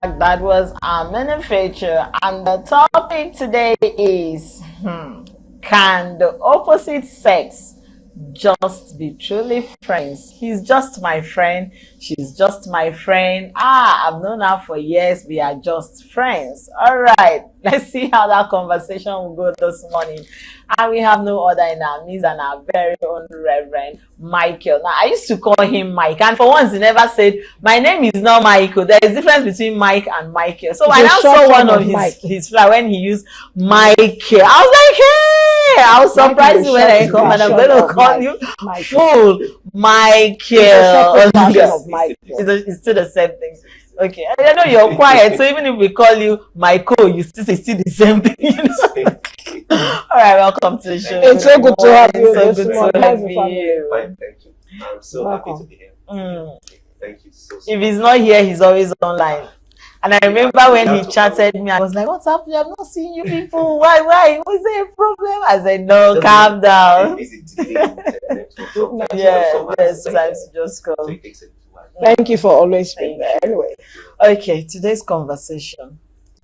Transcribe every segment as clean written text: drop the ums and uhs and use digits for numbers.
That was our mini feature, and the topic today is can the opposite sex just be truly friends? He's just my friend. She's just my friend. I've known her for years. We are just friends. All right. Let's see how that conversation will go this morning. And we have no other in our midst than our very own Reverend Michael. Now, I used to call him Mike, and for once, he never said, my name is not Michael. There is difference between Mike and Michael. So I now saw one of his fly when he used Michael. I was like, hey, I was surprised when I come and I'm going to call you full Michael. It's still the same thing. Okay, I know you're quiet, so even if we call you Michael, you still say the same thing. You know? All right, welcome to the show. It's so good to have you. So good to have you. Fine, thank you. I'm so happy to be here. Thank you so much. If he's not here, he's always online. And I remember when he chatted me, I was like, what's happening? I've not seen you people. Why? Was there a problem? I said, no, calm down. Yes, time to just go. Thank you for always being there. Anyway. Okay, today's conversation.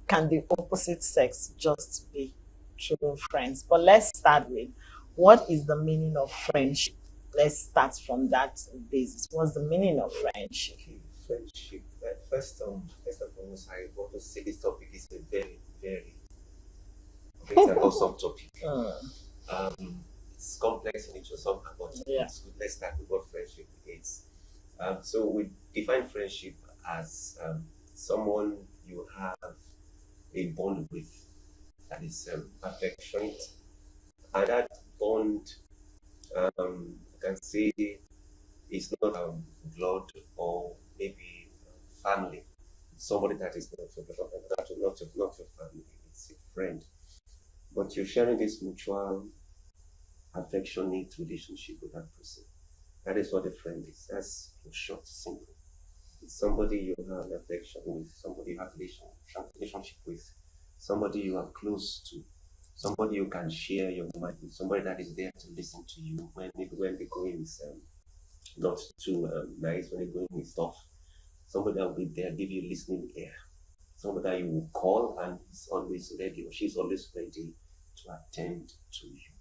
Can the opposite sex just be true friends? But let's start with, what is the meaning of friendship? Let's start from that basis. What's the meaning of friendship? Friendship. First and foremost, I want to say this topic is a very, very awesome topic. It's complex in nature somehow, but it's good. Let's start with what friendship is. So we define friendship as someone you have a bond with, that is affectionate, and that bond, you can say, is not blood or maybe family. Somebody that is not your family. It's a friend, but you're sharing this mutual affectionate relationship with that person. That is what a friend is. That's in short, simple. It's somebody you have an affection with, somebody you have a relationship with, somebody you are close to, somebody you can share your mind with, somebody that is there to listen to you when the going is not too nice, when the going is tough. Somebody that will be there, give you listening ear. Somebody that you will call and is always ready, or she's always ready to attend to you.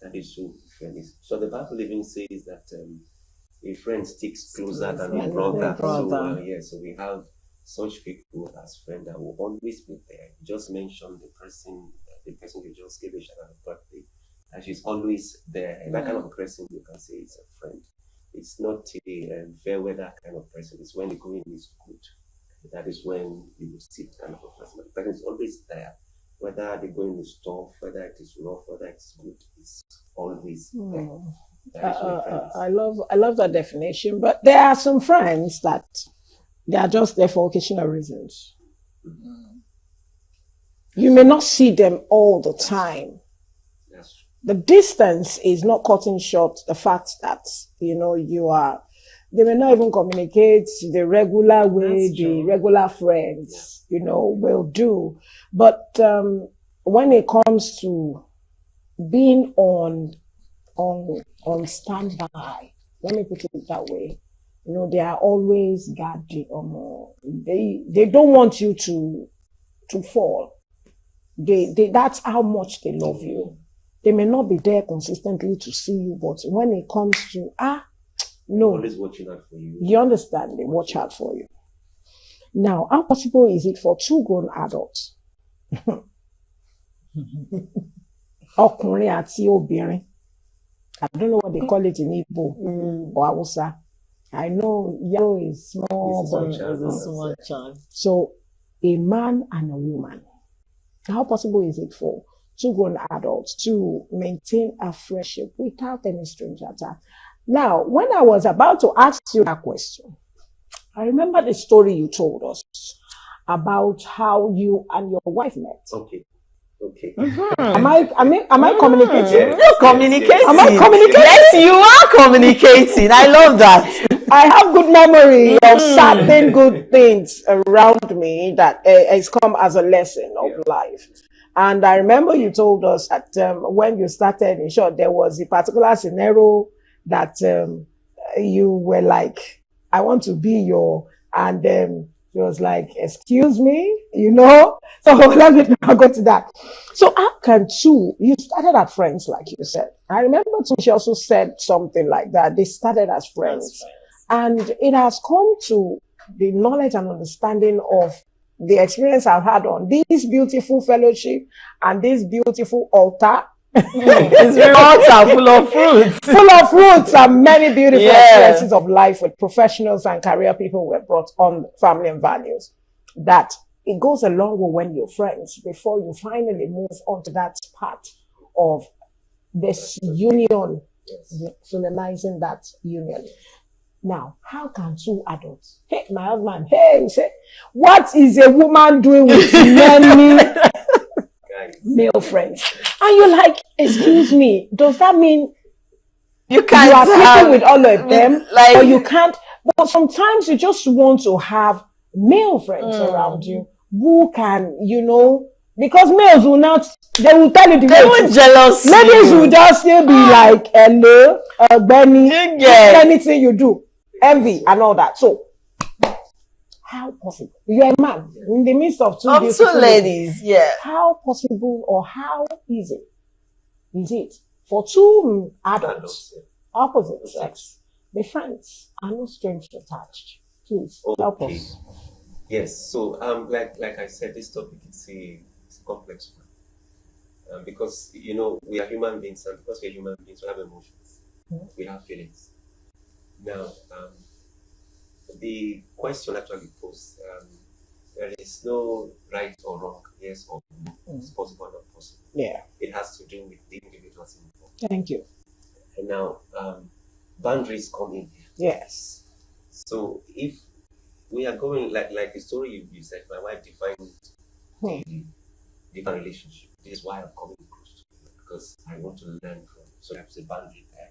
That is who a friend is. So the Bible even says that a friend sticks closer than a brother. So we have such people as friends that will always be there. Just mention the person you just gave a shout out birthday, and she's always there. And that kind of person, you can say, is a friend. It's not a fair weather kind of person. It's when the going is good. That is when you will see the kind of a person. The person is always there. Whether the going is tough, whether it is rough, whether it's good, it's always there. I love that definition, but there are some friends that they are just there for occasional reasons. You may not see them all the time. The distance is not cutting short the fact that they may not even communicate the regular way the regular friends will do. But when it comes to being on standby, let me put it that way, they are always guarding they don't want you to fall. They that's how much they love you. They may not be there consistently to see you, but when it comes to no, always watching out for you. You understand? They watch out for you. Now, how possible is it for two grown adults? Ọkùnrin àti obìnrin. I don't know what they call it in Igbo or Hausa. I know yellow is small, but it's a small child. So, a man and a woman. How possible is it for two grown adults to maintain a friendship without any strange attack? Now, when I was about to ask you that question, I remember the story you told us about how you and your wife met. Okay. Am I communicating? You're communicating. Am I communicating? Yes, you are communicating. I love that. I have good memory of certain good things around me that has come as a lesson of life. And I remember you told us that when you started, in short, there was a particular scenario that you were like, I want to be your, and She was like, excuse me, So let me now go to that. So how can two, you started as friends, like you said. I remember too, she also said something like that. They started as friends. And it has come to the knowledge and understanding of the experience I've had on this beautiful fellowship and this beautiful altar. It's altar full of fruits. Full of fruits and many beautiful experiences of life with professionals and career people who were brought on family and values. That it goes a long way when you're friends before you finally move on to that part of this union, solemnizing that union. Now, how can two adults, hey, my husband, hey, say, what is a woman doing with many male friends? And you're like, excuse me, does that mean you are sleeping with all of them? Or you can't? But sometimes you just want to have male friends around you who can, because males will not, they will tell you the they won't jealous. Ladies will just still be like, hello, Benny, anything you do, envy and all that. So, how possible? You're a man in the midst of two beautiful ladies, How possible or how easy is it for two adults, opposite sex, be friends and no strings attached? Please help us. Yes, so like I said, this topic is a complex one. Because we are human beings, and because we are human beings, we have emotions, we have feelings. Now, the question actually posed, there is no right or wrong, yes or no. It's possible or not possible. Yeah. It has to do with the individuals involved. Thank you. And now, boundaries come in here. Yes. So if we are going like the story you said, my wife defined the different relationship. This is why I'm coming close to you, because I want to learn from. So there's a boundary there.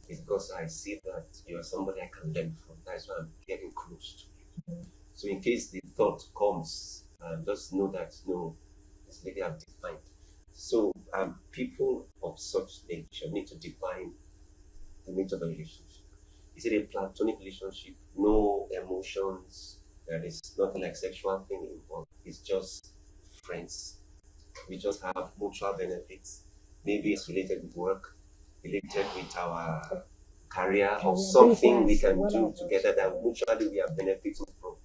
It's because I see that you are somebody I can learn from. That's why I'm getting close to you. So in case the thought comes, just know that no, this lady I've defined. So people of such nature need to define the nature of the relationship. Is it a platonic relationship? No emotions. There is nothing like sexual thing involved. It's just friends. We just have mutual benefits. Maybe it's related with work, related with our career, or something we can do together that mutually we are benefiting from.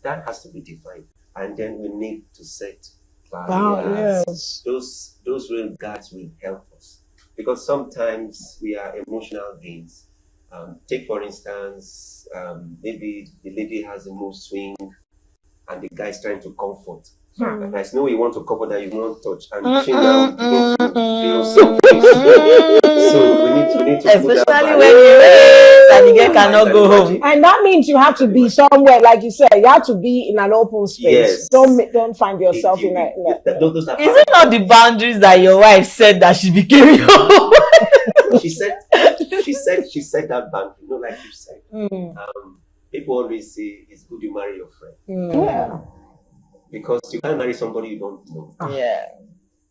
That has to be defined. And then we need to set barriers. Those real guards will help us. Because sometimes we are emotional beings. Take for instance, maybe the lady has a mood swing and the guy is trying to comfort. And I know you want to comfort that you won't touch, and she now begins to feel so So we need to especially when you and the girl cannot go home. And that means you have to be somewhere, like you said, you have to be in an open space. Yes. Don't find yourself in a. Those are Is it not the boundaries that your wife said that she became your? She said that boundary, like you said. People always say it's good you marry your friend. Yeah. Because you can't marry somebody you don't know. Yeah.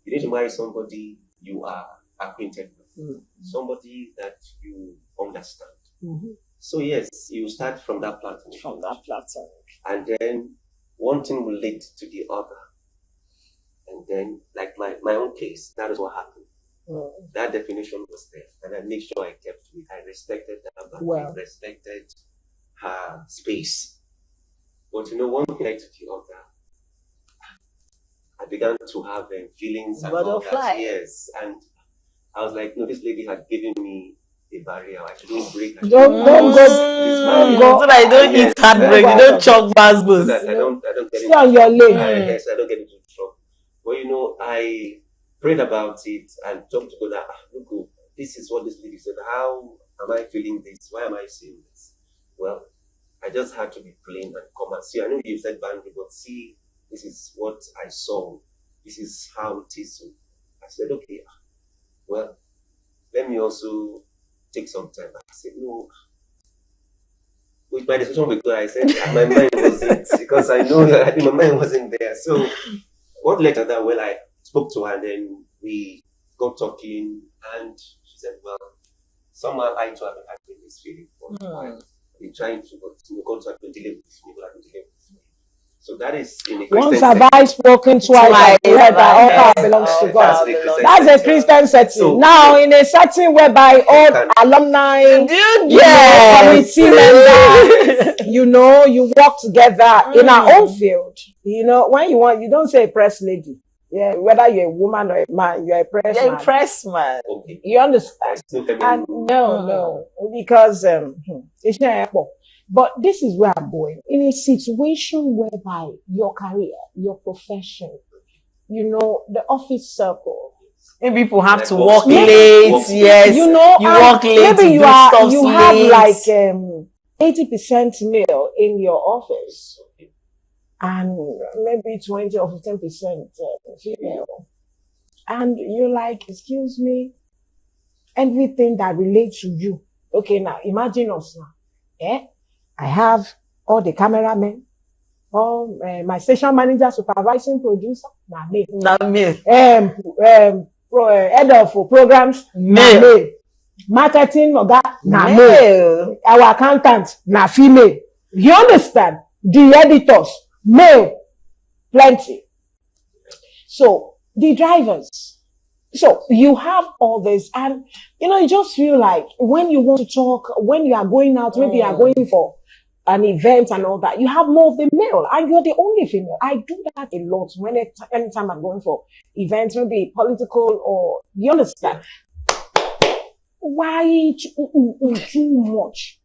You need to marry somebody you are acquainted with. Somebody that you understand. So yes, you start from that platform. And then one thing will lead to the other. And then, like my own case, that is what happened. That definition was there. And I made sure I kept it. I respected that, but respected her space. But one thing led to the other. I began to have feelings and all that. Yes. And I was like, no, this lady had given me a barrier. I shouldn't break. Don't go. So that you don't eat heartbreak. You don't chop basbos. I don't get Stay on your lane. Yes, I don't get into trouble. But I prayed about it and talked to God. Look, this is what this lady said. How am I feeling this? Why am I saying this? Well, I just had to be plain and come and see. I know you said boundary, but see, this is what I saw. This is how it is. So I said, okay, well, let me also take some time. I said, no. With my discussion with God, I said my mind wasn't, because I know that my mind wasn't there. So what led to that? Well, I spoke to her and then we got talking, and she said, well, somehow I too have been having this feeling for a while. I've been trying to, but God has been dealing with me, but I've been dealing with me. that is in the Once Christian have I spoken, twice I've heard that all power belongs to That's God. the Christian That's a setting. Christian setting. So- Now, in a setting whereby all can- alumni, Yes. committee members, you work together in our own field. When you don't say press lady. Yeah, whether you're a woman or a man, you're a press You're man. impressed, man. Okay. You understand? There's no And feminine. no, because it's not apple. But this is where I'm going. In a situation whereby your career, your profession, the office circle, Maybe people have Like to work work space. late. Work space. Yes. you You work late. maybe to you do stuff have late. like 80% male in your office and maybe 20 or 15% female. And you're like, excuse me, everything that relates to you. Okay, now imagine us now. I have all the cameramen, all my station manager, supervising producer, na me. Not me. Head of programs, na Male. me. Marketing oga, na me. Male. Our accountant, na female. You understand? The editors, male, plenty. So the drivers. So you have all this, and you just feel like when you want to talk, when you are going out, maybe you are going for an event and all that, you have more of the male, and you're the only female. I do that a lot anytime I'm going for events, maybe political or you understand. Why too much?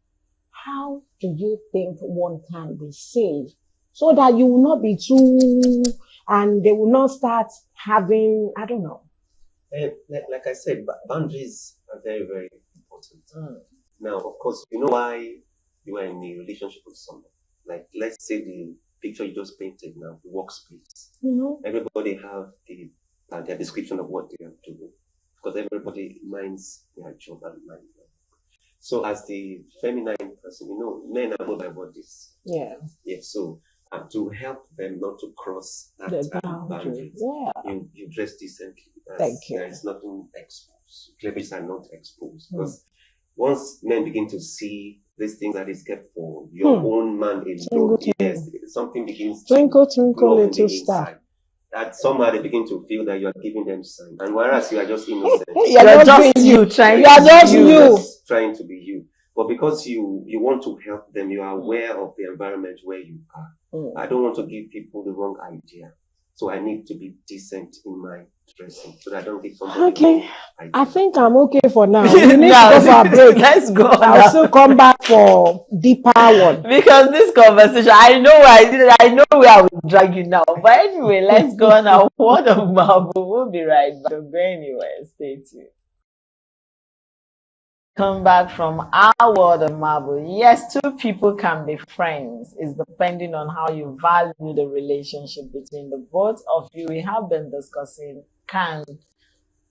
How do you think one can be saved so that you will not be too, and they will not start having, I don't know. Like I said, boundaries are very, very important. Now, of course, you know why you are in a relationship with someone. Like, let's say the picture you just painted now, the workspace. Everybody have their description of what they are doing, because everybody minds their job and mind their work. So, as the feminine person, men are more by bodies. Yeah. Yeah. So, to help them not to cross that The boundary, Yeah. you dress decently. Thank you. There is nothing exposed. Cleavage are not exposed. Because once men begin to see these things that is kept for your own man alone, yes, something begins Twinkle, to twinkle, grow on the little star. inside. That somehow they begin to feel that you are giving them sign. And whereas you are just innocent. You're just you trying. You are just you. Just trying to be you. But because you want to help them, you are aware of the environment where you are. I don't want to give people the wrong idea. So I need to be decent in my dressing so that I don't give somebody Okay. the wrong idea. I think I'm okay for now. We need to go for a break. Let's go. I'll still come back for deeper one. Because this conversation, I know where I did it. I know where I will drag you now. But anyway, let's go on our word of marble. We'll be right back. Don't go anywhere. Stay tuned. Come back from our world of marble. Yes, two people can be friends. It's depending on how you value the relationship between the both of you. We have been discussing, can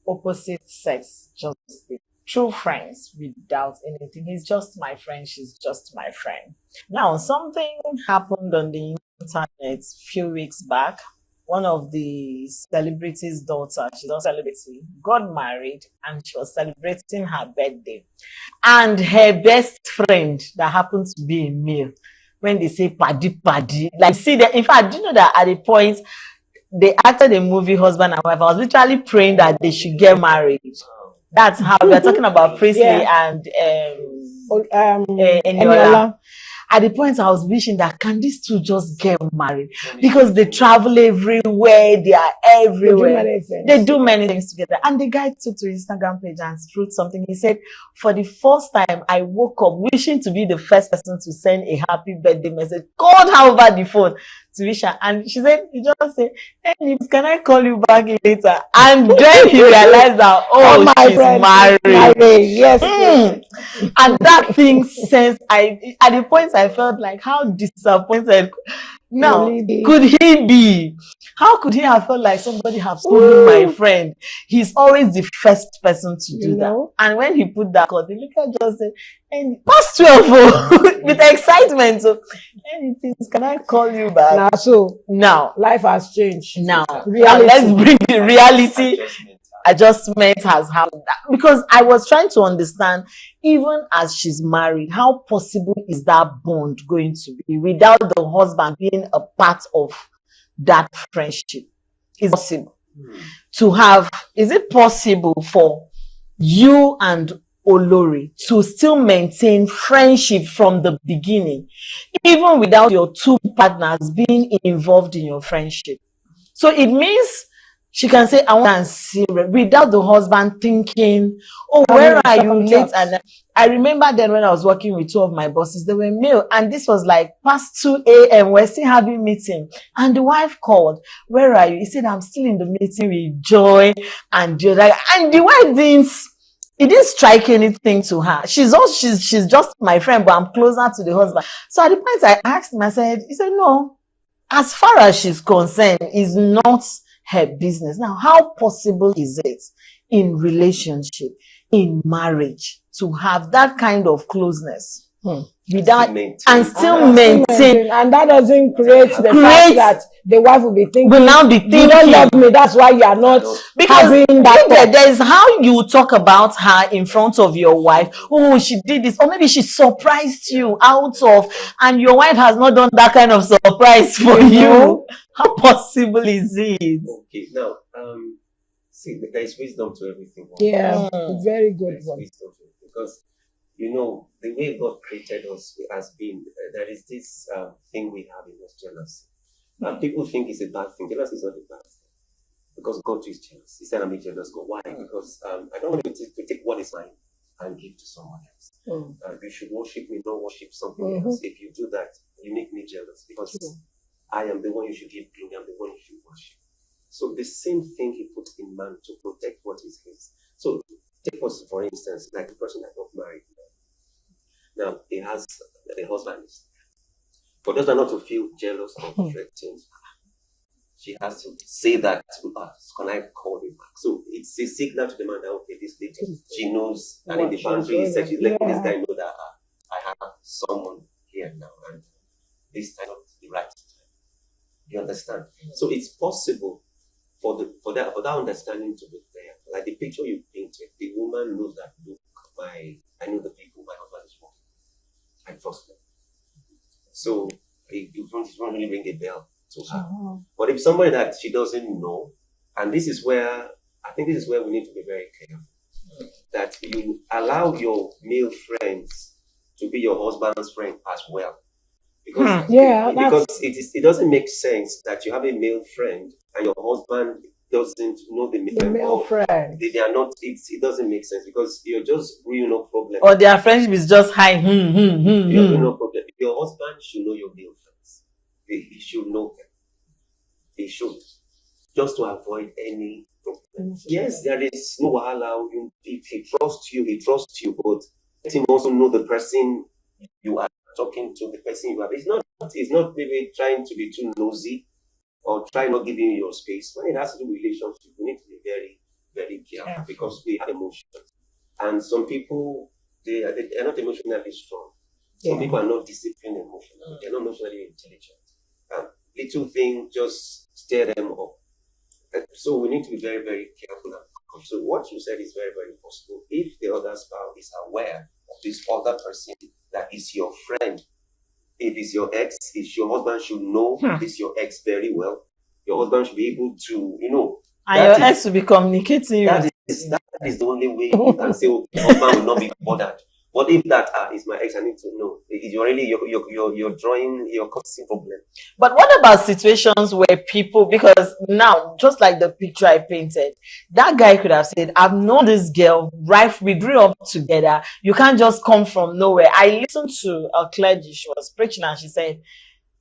opposite sex just be true friends without anything? He's just my friend. She's just my friend. Now, something happened on the internet a few weeks back. One of the celebrities' daughter, she's not a celebrity, got married and she was celebrating her birthday. And her best friend that happens to be a male, when they say paddy, like see that, in fact, do you know that at the point they acted the movie Husband and Wife, I was literally praying that they should get married. That's how we're talking about Priestley and Eniola. At the point I was wishing that can these two just get married, because they travel everywhere, they are everywhere. They do many things together. And the guy took to his Instagram page and wrote something. He said, for the first time, I woke up wishing to be the first person to send a happy birthday message. Called her over the phone to wish her. And she said, he just said, hey, can I call you back later? And then he realized that, she's friend, married. Yes. And that thing since at the point I felt like how disappointed. Now, could he be? How could he have felt like somebody have stolen my friend? He's always the first person to do that. And when he put that call, the liquor just said, and past 12 with excitement. So, anything, can I call you back? Now, life has changed. Now, reality. let's bring the reality. adjustment has happened. Because I was trying to understand, even as she's married, how possible is that bond going to be without the husband being a part of that friendship? Is it possible to have, is it possible for you and Olori to still maintain friendship from the beginning, even without your two partners being involved in your friendship? So it means she can say, I want to see, without the husband thinking, oh, where are you late? And I remember then when I was working with two of my bosses, they were male, and this was like past 2 a.m. We're still having meeting. And the wife called, where are you? He said, I'm still in the meeting with Joy and the other. And the wife didn't, it didn't strike anything to her. She's just my friend, but I'm closer to the husband. So at the point I asked him, I said, he said, no, as far as she's concerned, it's not her business. Now, how possible is it in relationship, in marriage, to have that kind of closeness without and still maintain? And that doesn't create the fact that the wife will be thinking, will now be thinking, you don't love me, that's why you are not having that. There is how you talk about her in front of your wife. Oh, she did this, or maybe she surprised you out of, and your wife has not done that kind of surprise for you. How possible is it? Okay, now, see, there is wisdom to everything. Yeah, very good one. Because, you know, the way God created us has been, there is this thing we have in us, jealousy. And people think it's a bad thing. Jealousy is not a bad thing. Because God is jealous. He said, I'm a jealous God. Why? Because I don't want you to take what is mine and give to someone else. You should worship me, not worship something else. If you do that, you make me jealous. Because I am the one you should give glory. I'm the one you should worship. So the same thing he put in man to protect what is his. So take us, for instance, like the person that got married. Now, he has a husband. For those that not to feel jealous or threatened, she has to say that to us. Can I call him back? So it's a signal to the man that, okay, this lady, she knows, and in the boundary, she's letting this guy know that I have someone here now, and this time not the right time. You understand? So it's possible for that understanding to be there. Like the picture you painted, the woman knows that, look, I know the people my husband is working. I trust them. So it won't really ring a bell to her. But if somebody that she doesn't know, and this is where we need to be very careful, that you allow your male friends to be your husband's friend as well. Because it doesn't make sense that you have a male friend and your husband doesn't know the male friend. They are not. It doesn't make sense because you're just no problem. Or their friendship is just high. You're no problem. Your husband should know your male friends. He should know them. He should, just to avoid any problem. Yes, there is no wahala. If he trusts you, but let him also know the person you are talking to, the person you have. It's not maybe trying to be too nosy or try not giving you your space. When it has to do with relationship, we need to be very, very careful because we have emotions. And some people, they are not emotionally strong. Some people are not disciplined emotionally. They're not emotionally intelligent. Little thing just stir them up. So we need to be very, very careful. So what you said is very, very possible. If the other spouse is aware of this other person that is your friend, if it's your ex, if your husband should know this your ex very well. Your husband should be able to, and your ex will be communicating. That is the only way you can say, okay, your husband will not be bothered. What if that is my ex? I need to know. You're causing problem. But what about situations where people, because now, just like the picture I painted, that guy could have said, I've known this girl, right? We grew up together. You can't just come from nowhere. I listened to a clergy, she was preaching, and she said,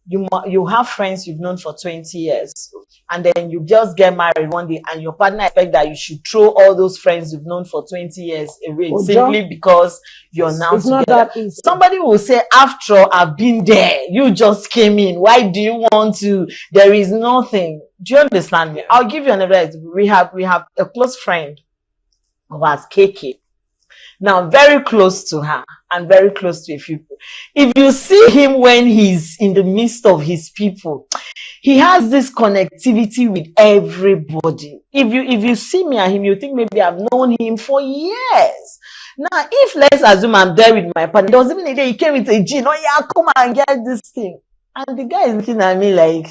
you have friends you've known for 20 years, and then you just get married one day, and your partner expect that you should throw all those friends you've known for 20 years away simply because you're now together. Not that easy. Somebody will say, after all, I've been there, you just came in, why do you want to? There is nothing. Do you understand me? I'll give you another example. We have a close friend of ours, KK. Now, very close to her and very close to a few people. If you see him when he's in the midst of his people, he has this connectivity with everybody. If you see me and him, you think maybe I've known him for years. Now, if let's assume I'm there with my partner, there was even a day he came with a gin. Oh yeah, come and get this thing. And the guy is looking at me like,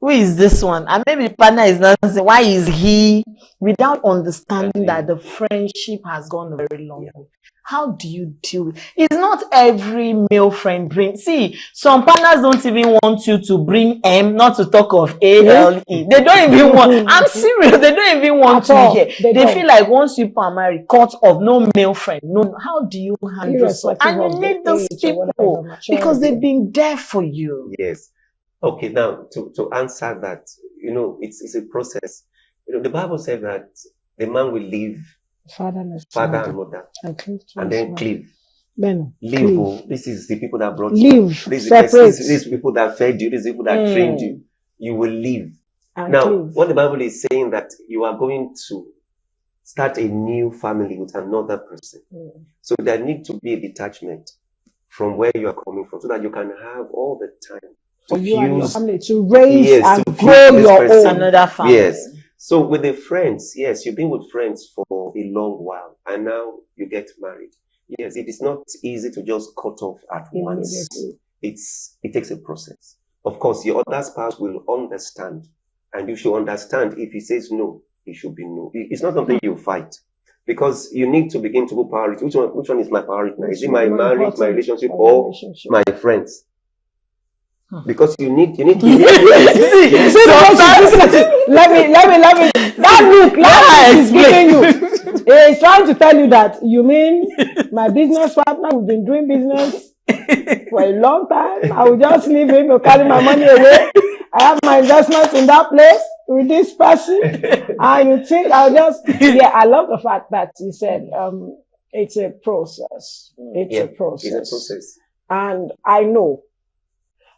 who is this one? And maybe the partner is not saying, why is he? Without understanding that the friendship has gone a very long way. How do you deal with it? It's not every male friend bring. See, some partners don't even want you to bring M, not to talk of ALE. They don't even want, I'm serious, they don't even want to hear. They feel like once you are married, cut off, no male friend. No, how do you handle so? And you need those people because they've been there for you. Yes. Okay, now to answer that, it's a process. The Bible said that the man will leave father and mother and then cleave. Leave. This is the people that brought you. These people that fed you. These people that trained you. You will leave. Now, what the Bible is saying that you are going to start a new family with another person. So there needs to be a detachment from where you are coming from, so that you can have all the time for you and your family to raise and grow your own another family. Yes. So with the friends, yes, you've been with friends for a long while, and now you get married. Yes, it is not easy to just cut off at once. It takes a process. Of course, your other spouse will understand, and you should understand. If he says no, it should be no. It's not something you fight, because you need to begin to go priority. Which one is my priority now? Is it my marriage, my relationship, or my friends? Because you need let me that look is giving you. He's trying to tell you that you mean my business partner, we've been doing business for a long time. I will just leave him to carry my money away. I have my investments in that place with this person. And you think I'll just I love the fact that you said it's a process. It's a process. And I know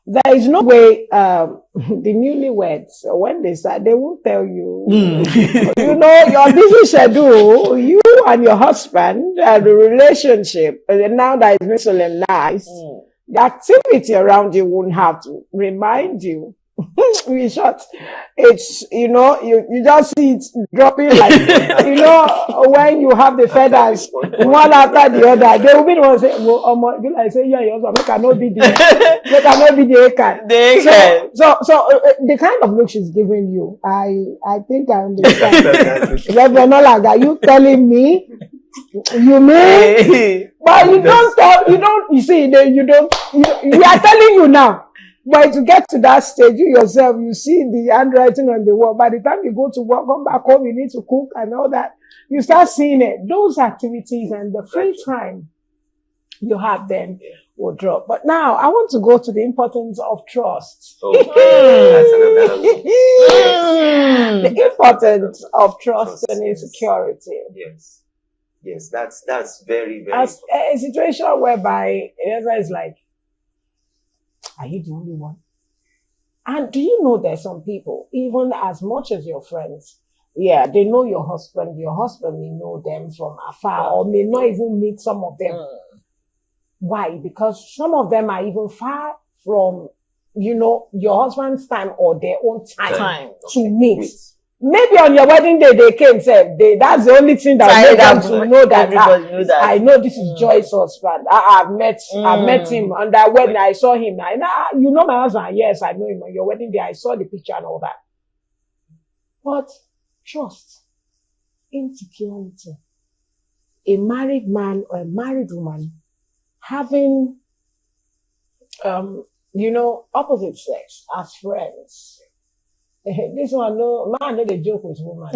there is no way the newlyweds, when they start, they won't tell you. Your busy schedule, you and your husband, the relationship, now that it's been solemnized, the activity around you won't have to remind you. In short, it's, you just see it dropping like, when you have the feathers one after the other, they will be the one say, well, I say, your husband, I cannot be the acre. So the kind of look she's giving you, I think I understand. Reverend Olaga, you telling me, you mean, but you are telling you now. But to get to that stage, you yourself, you see the handwriting on the wall. By the time you go to work, come back home, you need to cook and all that. You start seeing it. Those activities and the free time you have then will drop. But now I want to go to the importance of trust. The importance of trust and insecurity. Yes, that's very, very as a situation whereby Eliezer is like, are you the only one? And do you know there's some people, even as much as your friends, they know your husband may know them from afar, or may not even meet some of them. Why? Because some of them are even far from, your husband's time or their own time to meet. Maybe on your wedding day they came, said that's the only thing that made them to know that, I know this is Joy's husband. I've met him on that wedding. I saw him. You know my husband? Yes, I know him. On your wedding day, I saw the picture and all that. But trust, insecurity, a married man or a married woman having, opposite sex as friends. This one, man, no, they joke with woman.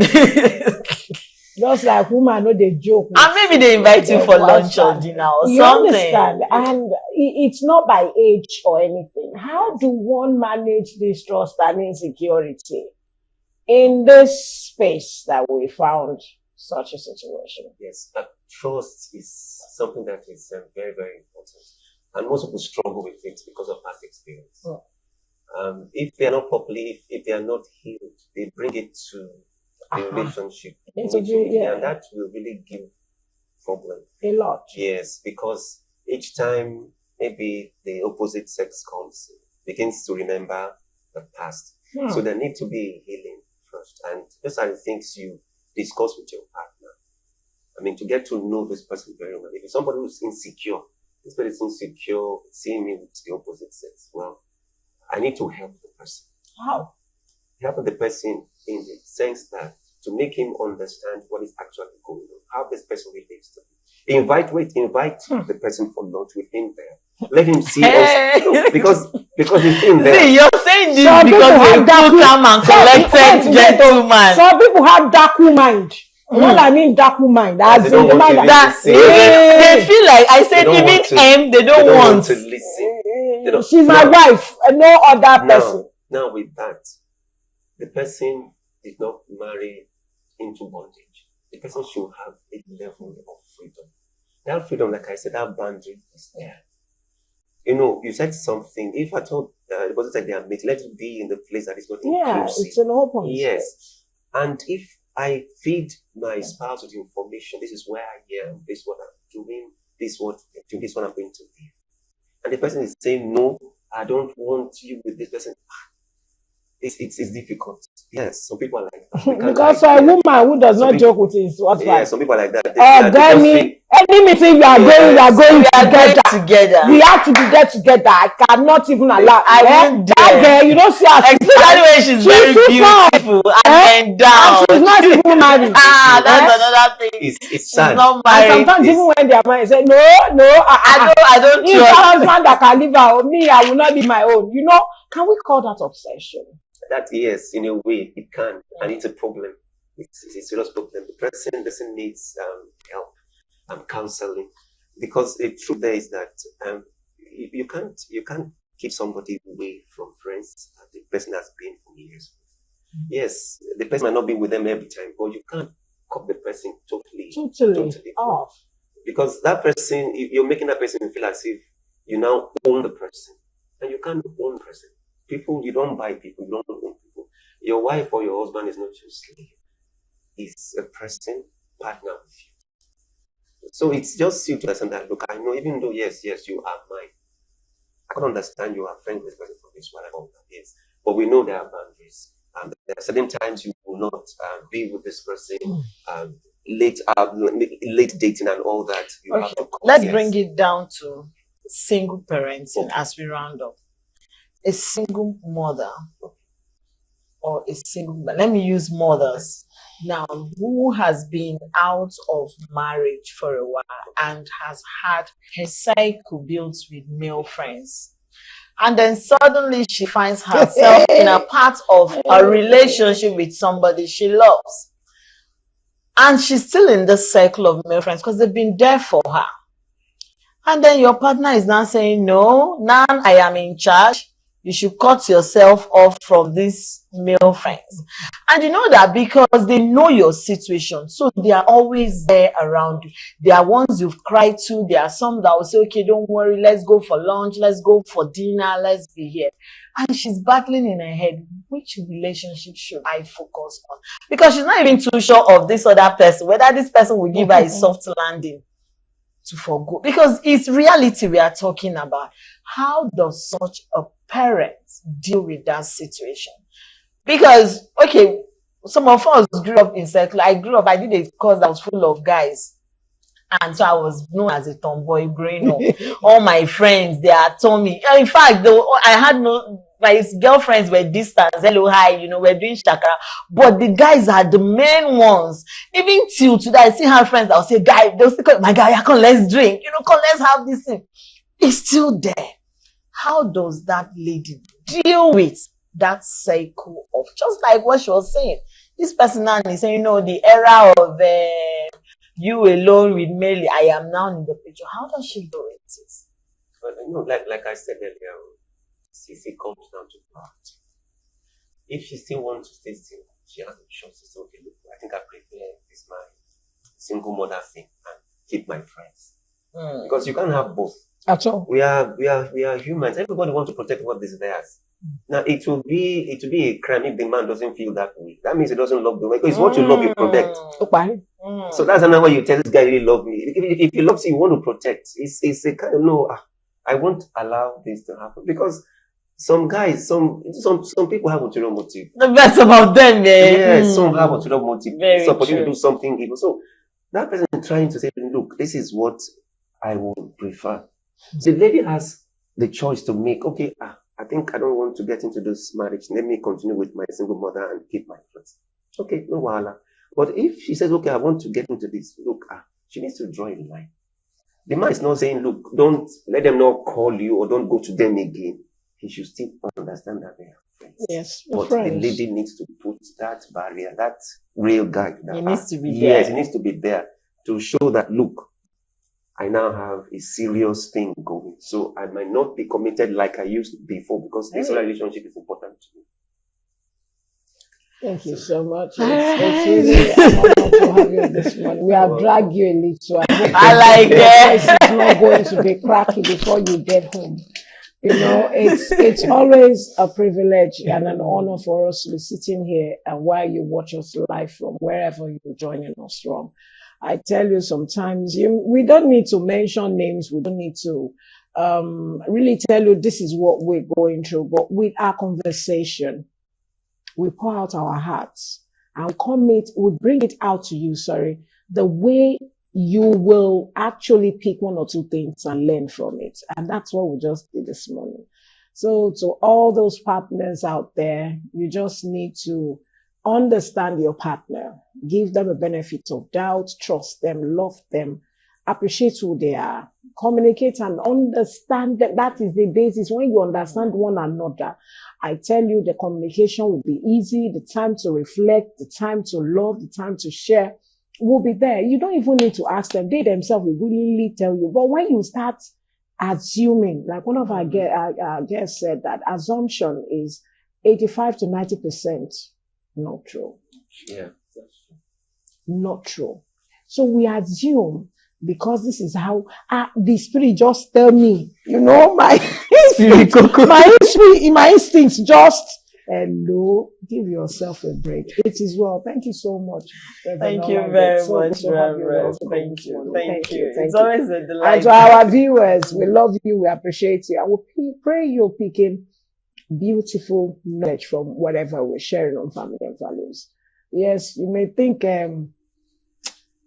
Just like woman, no, they joke with. And maybe they invite you for lunch or dinner or you something. Understand? And it's not by age or anything. How do one manage this trust and insecurity in this space that we found such a situation? Yes, trust is something that is very, very important. And most people struggle with it because of past experience. If they are not properly, if they are not healed, they bring it to the relationship. And that will really give problem. A lot. Yes, because each time maybe the opposite sex comes, begins to remember the past. So there needs to be healing first. And those are the things you discuss with your partner. I mean, to get to know this person very well. If it's somebody who's insecure, this person is insecure, seeing me with the opposite sex, well, I need to help the person. How? Help the person in the sense that to make him understand what is actually going on, how this person relates to me. Invite the person for lunch with him there. Let him see us. No, because it's in there. See, you're saying this Some because people you're have too calm and collected gentleman. Some people have dark mind. What I mean, dark mind. As They don't in the want mind to that listen. They feel like I said, They don't even want to- they don't want want. to listen. They don't- she's my wife and no other person. Now with that, the person did not marry into bondage. The person should have a level of freedom. That freedom, like I said, that boundary is there. You know, you said something. If I told the person said they are mate, let it be in the place that is not inclusive. It's an open. Yes. And if I feed my spouse with information, this is where I am, this is what I'm doing, this is what I'm going to do. And the person is saying, no, I don't want you with this person. It's difficult. Yes, some people are like that. Because a woman who does not joke with his husband. Yeah, some people are like that. Any meeting we are going together. We have to be there together. I cannot even allow. That girl, you don't see her. Especially when she's very beautiful and down. She's not even married. That's another thing. It's sad. She's not married. And sometimes even when they are married, say no, I don't trust. If husband that can leave her, me, I will not be my own. You know, can we call that obsession? That yes, in a way it can, and it's a problem. It's a serious problem. The person needs help and counseling, because the truth there is that you can't keep somebody away from friends that the person has been for years. Yes, the person might not be with them every time, but you can't cut the person totally off, because that person, you're making that person feel as if you now own the person, and you can't own the person. People, you don't buy people, you don't own people. Your wife or your husband is not your slave. It's a person, partner with you. So it's just you to understand that, look, I know, even though, yes, you are mine. I can understand you are friends with this person for this, whatever that is. But we know there are boundaries. And there are certain times you will not be with this person, late dating and all that. Let's bring it down to single parenting as we round up. A single mother or a single, let me use mothers now, who has been out of marriage for a while and has had her cycle built with male friends. And then suddenly she finds herself in a part of a relationship with somebody she loves. And she's still in the circle of male friends because they've been there for her. And then your partner is now saying, no, now I am in charge. You should cut yourself off from these male friends. And you know that because they know your situation. So they are always there around you. They are ones you've cried to. There are some that will say, okay, don't worry. Let's go for lunch. Let's go for dinner. Let's be here. And she's battling in her head. Which relationship should I focus on? Because she's not even too sure of this other person, whether this person will give her a soft landing to forgo. Because it's reality we are talking about. How does such a parent deal with that situation? Because, okay, some of us grew up in circle. I did a course that was full of guys. And so I was known as a tomboy growing up. All my friends, they are told me. In fact, I had my girlfriends were distant. Hello, hi, we're doing shakara. But the guys are the main ones. Even till today, I still have friends that will say, guy, they'll still call my guy, come, let's drink. Come, let's have this thing. It's still there. How does that lady deal with that cycle of, just like what she was saying? This person now is saying, the era of you alone with Melly, I am now in the picture. How does she do it? Well, like I said earlier, it comes down to priority. If she still wants to stay single, she has a choice to say, okay, look, I think I prefer this my single mother thing and keep my friends. Because you can't have both. At all. We are humans. Everybody wants to protect what is theirs. Now it will be a crime if the man doesn't feel that way. That means he doesn't love the way. Because it's what you love, you protect. So that's another way you tell this guy really love me. If he loves you, you want to protect. It's a kind of no. I won't allow this to happen because some guys, some people have ulterior motive. The best about them, Yeah, some have ulterior motive. Very Somebody true. will do something evil. So that person is trying to say, look, this is what I would prefer. The lady has the choice to make. Okay, I think I don't want to get into this marriage. Let me continue with my single mother and keep my friends. Okay, no wahala. But if she says, okay, I want to get into this, look, she needs to draw a line. The man is not saying, look, don't let them not call you or don't go to them again. He should still understand that they are friends. Yes, But friends. the lady needs to put that barrier, that real guy. He needs to be there. Yes, he needs to be there to show that, look, I now have a serious thing going. So I might not be committed like I used to before because this relationship is important to me. Thank you so much. It's really an honor to have you this morning. We have dragged you a little. I like it. It's not going to be cracky before you get home. You know, it's always a privilege and an honor for us to be sitting here and while you watch us live from wherever you're joining us from. I tell you sometimes we don't need to mention names. We don't need to really tell you this is what we're going through. But with our conversation, we pour out our hearts and we bring it out to you, the way you will actually pick one or two things and learn from it. And that's what we just did this morning. So to all those partners out there, you just need to understand your partner, give them a benefit of doubt, trust them, love them, appreciate who they are, communicate and understand that that is the basis. When you understand one another, I tell you the communication will be easy, the time to reflect, the time to love, the time to share will be there. You don't even need to ask them. They themselves will willingly tell you. But when you start assuming, like one of our guests said, that assumption is 85 to 90% not true. Yeah, that's true. Not true. So we assume because this is how the spirit just tell me, you know, my my instincts just hello, give yourself a break. It is well. Thank you so much. Thank you very much, Reverend. Thank you. It's always a delight. And to our viewers, we love you, we appreciate you, and we pray you're picking beautiful knowledge from whatever we're sharing on Family and Values. Yes, you may think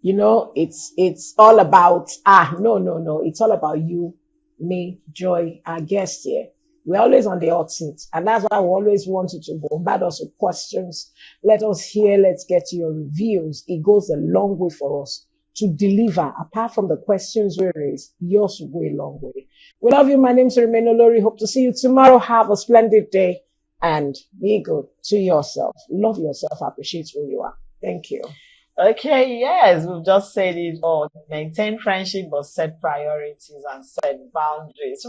you know, it's all about, no. It's all about you, me, Joy, our guest here. We're always on the hot seat. And that's why we always want you to bombard us with questions. Let us hear, let's get to your reviews. It goes a long way for us to deliver. Apart from the questions we raise, yours will go a long way. We love you. My name is Remeno Lori. Hope to see you tomorrow. Have a splendid day and be good to yourself. Love yourself. Appreciate who you are. Thank you. Okay, yes, we've just said it all. Maintain friendship, but set priorities and set boundaries.